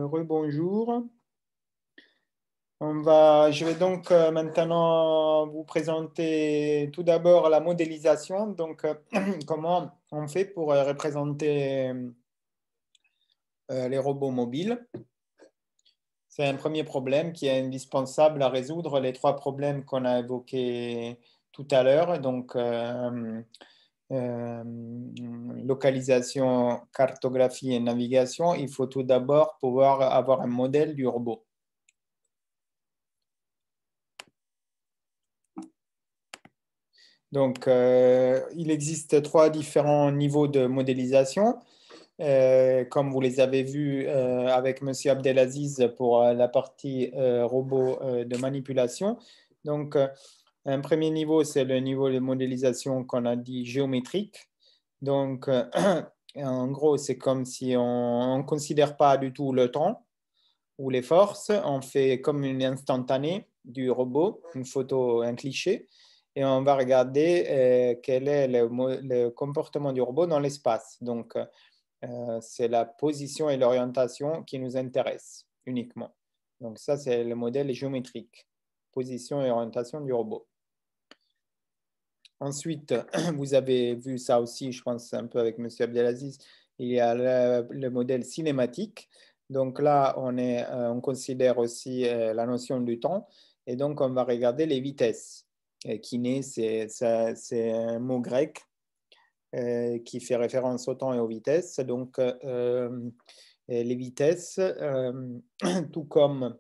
Rebonjour. Je vais donc maintenant vous présenter tout d'abord la modélisation. Donc, comment on fait pour représenter les robots mobiles. C'est un premier problème qui est indispensable à résoudre les trois problèmes qu'on a évoqués tout à l'heure. Donc, localisation, cartographie et navigation. Il faut tout d'abord pouvoir avoir un modèle du robot. Donc, il existe trois différents niveaux de modélisation, comme vous les avez vus avec M. Abdelaziz pour la partie robot de manipulation. Donc, un premier niveau, c'est le niveau de modélisation qu'on a dit géométrique. Donc, en gros, c'est comme si on ne considère pas du tout le temps ou les forces. On fait comme une instantanée du robot, une photo, un cliché, et on va regarder quel est le comportement du robot dans l'espace. Donc, c'est la position et l'orientation qui nous intéressent uniquement. Donc, ça, c'est le modèle géométrique, position et orientation du robot. Ensuite, vous avez vu ça aussi, je pense, un peu avec M. Abdelaziz, il y a le modèle cinématique. Donc là, on considère aussi la notion du temps. Et donc, on va regarder les vitesses. Kiné, c'est un mot grec qui fait référence au temps et aux vitesses. Donc, les vitesses, tout comme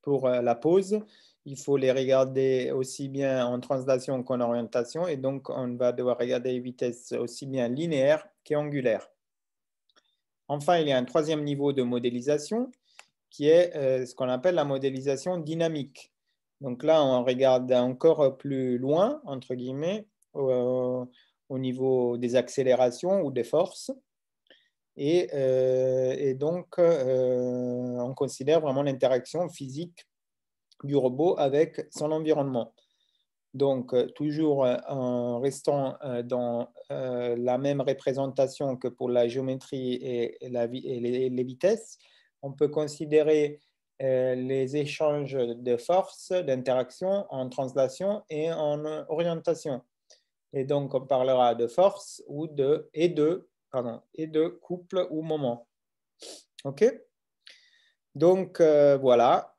pour la pause, il faut les regarder aussi bien en translation qu'en orientation. Et donc, on va devoir regarder les vitesses aussi bien linéaires qu'angulaires. Enfin, il y a un troisième niveau de modélisation qui est ce qu'on appelle la modélisation dynamique. Donc là, on regarde encore plus loin, entre guillemets, au niveau des accélérations ou des forces. Et donc, on considère vraiment l'interaction physique du robot avec son environnement. Donc, toujours en restant dans la même représentation que pour la géométrie et les vitesses, on peut considérer les échanges de forces, d'interaction en translation et en orientation. Et donc, on parlera de force et de couple ou moment. OK? Donc, voilà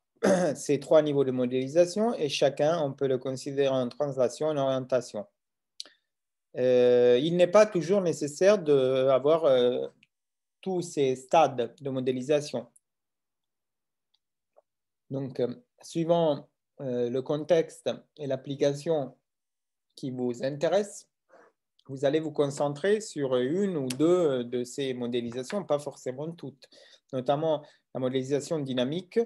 ces trois niveaux de modélisation et chacun, on peut le considérer en translation et en orientation. Il n'est pas toujours nécessaire d'avoir tous ces stades de modélisation. Donc, suivant le contexte et l'application qui vous intéresse, vous allez vous concentrer sur une ou deux de ces modélisations, pas forcément toutes, notamment la modélisation dynamique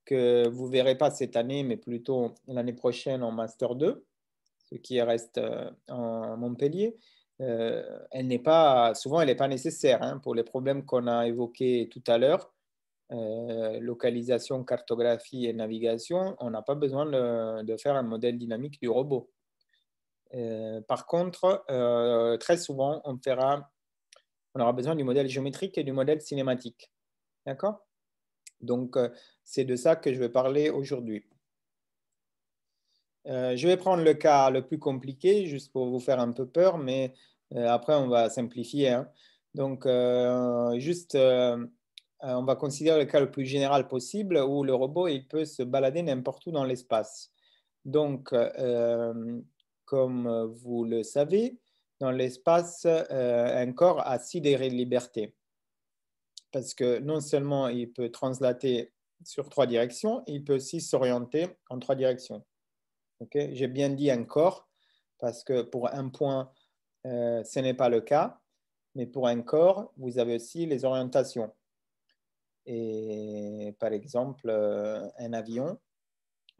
que vous ne verrez pas cette année, mais plutôt l'année prochaine en Master 2, ce qui reste en Montpellier. Souvent, elle n'est pas nécessaire hein, pour les problèmes qu'on a évoqués tout à l'heure. Localisation, cartographie et navigation, on n'a pas besoin de faire un modèle dynamique du robot. Par contre, très souvent, on aura besoin du modèle géométrique et du modèle cinématique. D'accord? Donc, c'est de ça que je vais parler aujourd'hui. Je vais prendre le cas le plus compliqué, juste pour vous faire un peu peur, mais après, on va simplifier. Hein. Donc, on va considérer le cas le plus général possible où le robot il peut se balader n'importe où dans l'espace. Donc, comme vous le savez, dans l'espace, un corps a 6 degrés de liberté. Parce que non seulement il peut translater sur 3 directions, il peut aussi s'orienter en 3 directions. Okay? J'ai bien dit un corps, parce que pour un point, ce n'est pas le cas. Mais pour un corps, vous avez aussi les orientations. Et par exemple, un avion,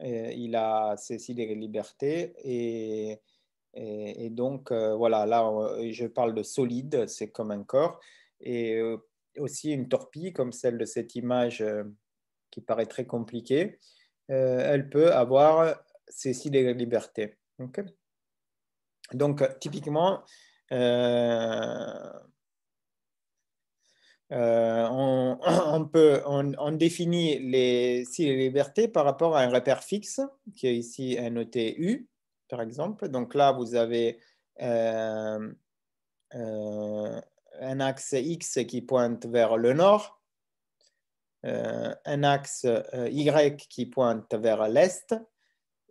il a ses 6 degrés de liberté et donc voilà, là je parle de solide, c'est comme un corps et aussi une torpille comme celle de cette image qui paraît très compliquée, elle peut avoir ses 6 degrés de liberté. Okay. Donc typiquement On définit les cils et libertés par rapport à un repère fixe, qui est ici noté U, par exemple. Donc là, vous avez un axe X qui pointe vers le nord, un axe Y qui pointe vers l'est,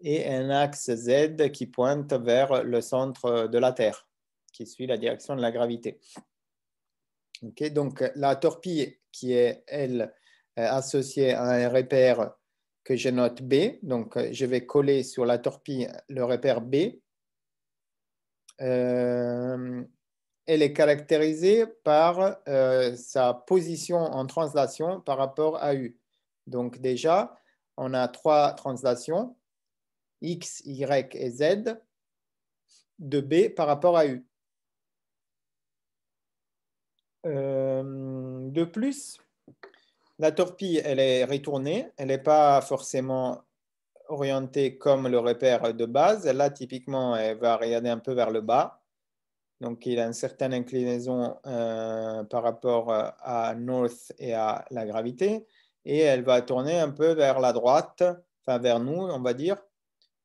et un axe Z qui pointe vers le centre de la Terre, qui suit la direction de la gravité. Okay, donc la torpille qui est, elle, associée à un repère que je note B, donc je vais coller sur la torpille le repère B. Elle est caractérisée par sa position en translation par rapport à U. Donc déjà, on a 3 translations, X, Y et Z, de B par rapport à U. De plus, la torpille, elle est retournée, elle n'est pas forcément orientée comme le repère de base. Là, typiquement, elle va regarder un peu vers le bas. Donc, il a une certaine inclinaison par rapport à North et à la gravité. Et elle va tourner un peu vers la droite, enfin vers nous, on va dire,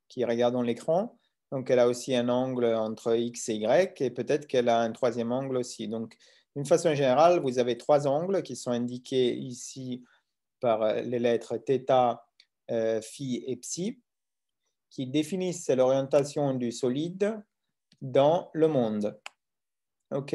qui regardons l'écran. Donc, elle a aussi un angle entre X et Y, et peut-être qu'elle a un troisième angle aussi. Donc, d'une façon générale, vous avez 3 angles qui sont indiqués ici par les lettres θ, phi et psi, qui définissent l'orientation du solide dans le monde. OK?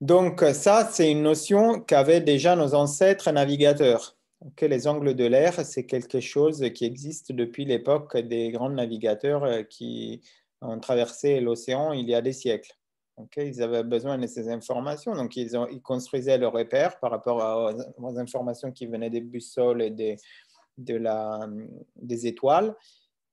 Donc, ça, c'est une notion qu'avaient déjà nos ancêtres navigateurs. Okay? Les angles de l'air, c'est quelque chose qui existe depuis l'époque des grands navigateurs qui ont traversé l'océan il y a des siècles. Okay? Ils avaient besoin de ces informations, donc ils construisaient leurs repères par rapport aux informations qui venaient des boussoles et des étoiles,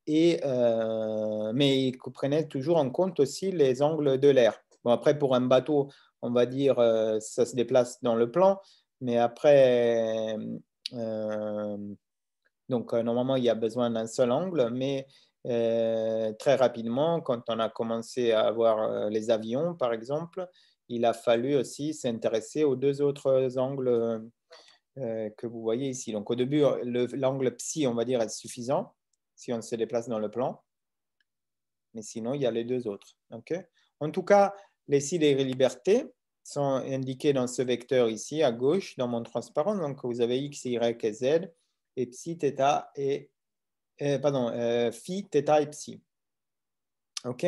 mais ils prenaient toujours en compte aussi les angles de l'air. Bon, après, pour un bateau, on va dire, ça se déplace dans le plan, mais après, donc normalement, il y a besoin d'un seul angle, mais très rapidement, quand on a commencé à avoir les avions, par exemple, il a fallu aussi s'intéresser aux 2 autres angles que vous voyez ici. Donc au début, l'angle psi, on va dire, est suffisant si on se déplace dans le plan, mais sinon, il y a les 2 autres. Okay? En tout cas, les cils et libertés sont indiqués dans ce vecteur ici, à gauche, dans mon transparent. Donc, vous avez X, Y et Z, et psi, θ et... phi, θ et psi. OK?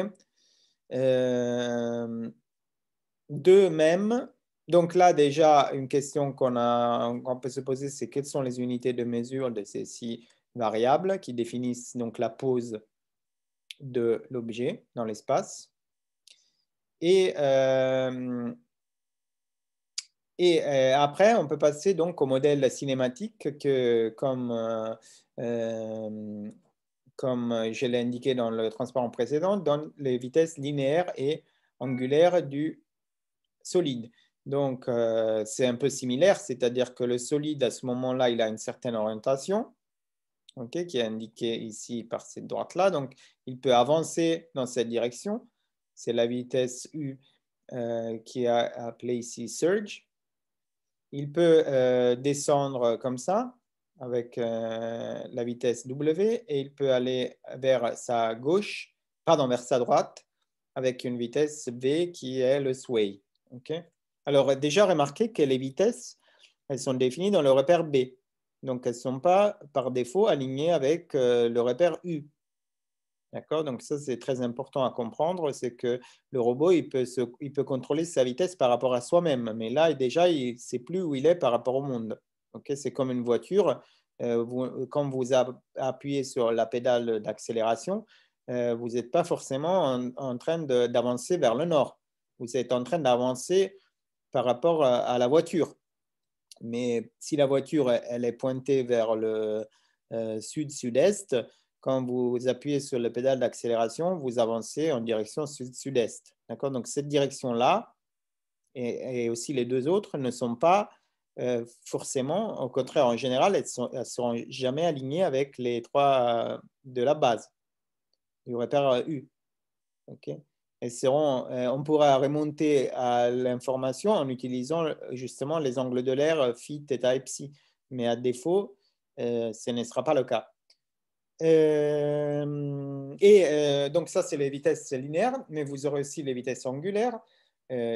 De même, donc là, déjà, une question qu'on peut se poser, c'est quelles sont les unités de mesure de ces 6 variables qui définissent donc la pose de l'objet dans l'espace. Et après, on peut passer donc au modèle cinématique que, comme je l'ai indiqué dans le transparent précédent, donne les vitesses linéaires et angulaires du solide. Donc, c'est un peu similaire, c'est-à-dire que le solide, à ce moment-là, il a une certaine orientation, okay, qui est indiquée ici par cette droite-là. Donc, il peut avancer dans cette direction. C'est la vitesse U qui est appelée ici surge. Il peut descendre comme ça, avec la vitesse W, et il peut aller vers sa gauche, pardon, vers sa droite, avec une vitesse V qui est le sway. Okay? Alors, déjà, remarquez que les vitesses, elles sont définies dans le repère B. Donc, elles ne sont pas par défaut alignées avec le repère U. D'accord? Donc, ça, c'est très important à comprendre. C'est que le robot, il peut contrôler sa vitesse par rapport à soi-même. Mais là, déjà, il ne sait plus où il est par rapport au monde. Okay? C'est comme une voiture. Quand vous appuyez sur la pédale d'accélération, vous n'êtes pas forcément en train d'avancer vers le nord. Vous êtes en train d'avancer par rapport à la voiture. Mais si la voiture elle est pointée vers le sud-sud-est, quand vous appuyez sur le pédale d'accélération, vous avancez en direction sud-sud-est. D'accord? Donc cette direction-là et aussi les 2 autres ne sont pas forcément, au contraire, en général, elles ne seront jamais alignées avec les 3 de la base, du repère U. Okay? on pourra remonter à l'information en utilisant justement les angles de l'air phi, θ et psi. Mais à défaut, ce ne sera pas le cas. Donc ça, c'est les vitesses linéaires, mais vous aurez aussi les vitesses angulaires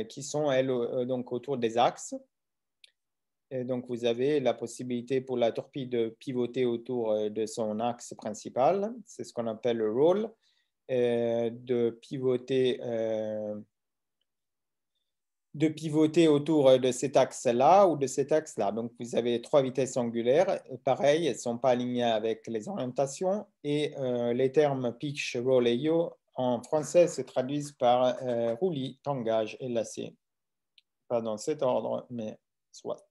qui sont, elles, donc autour des axes. Et donc, vous avez la possibilité pour la torpille de pivoter autour de son axe principal. C'est ce qu'on appelle le roll. De pivoter autour de cet axe-là ou de cet axe-là. Donc, vous avez 3 vitesses angulaires. Pareil, elles ne sont pas alignées avec les orientations. Et les termes pitch, roll et yaw en français se traduisent par roulis, tangage et lacet. Pas dans cet ordre, mais soit.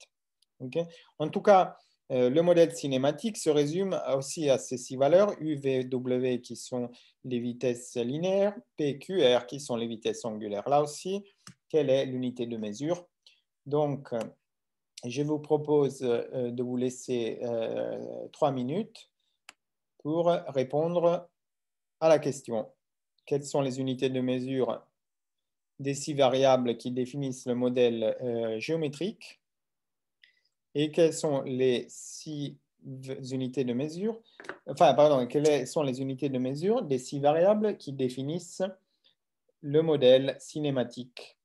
Okay. En tout cas, le modèle cinématique se résume aussi à ces 6 valeurs, U, V, W qui sont les vitesses linéaires, P, Q, R qui sont les vitesses angulaires. Là aussi, quelle est l'unité de mesure? Donc, je vous propose de vous laisser 3 minutes pour répondre à la question. Quelles sont les unités de mesure des 6 variables qui définissent le modèle géométrique? Et quelles sont les 6 unités de mesure, quelles sont les unités de mesure des 6 variables qui définissent le modèle cinématique?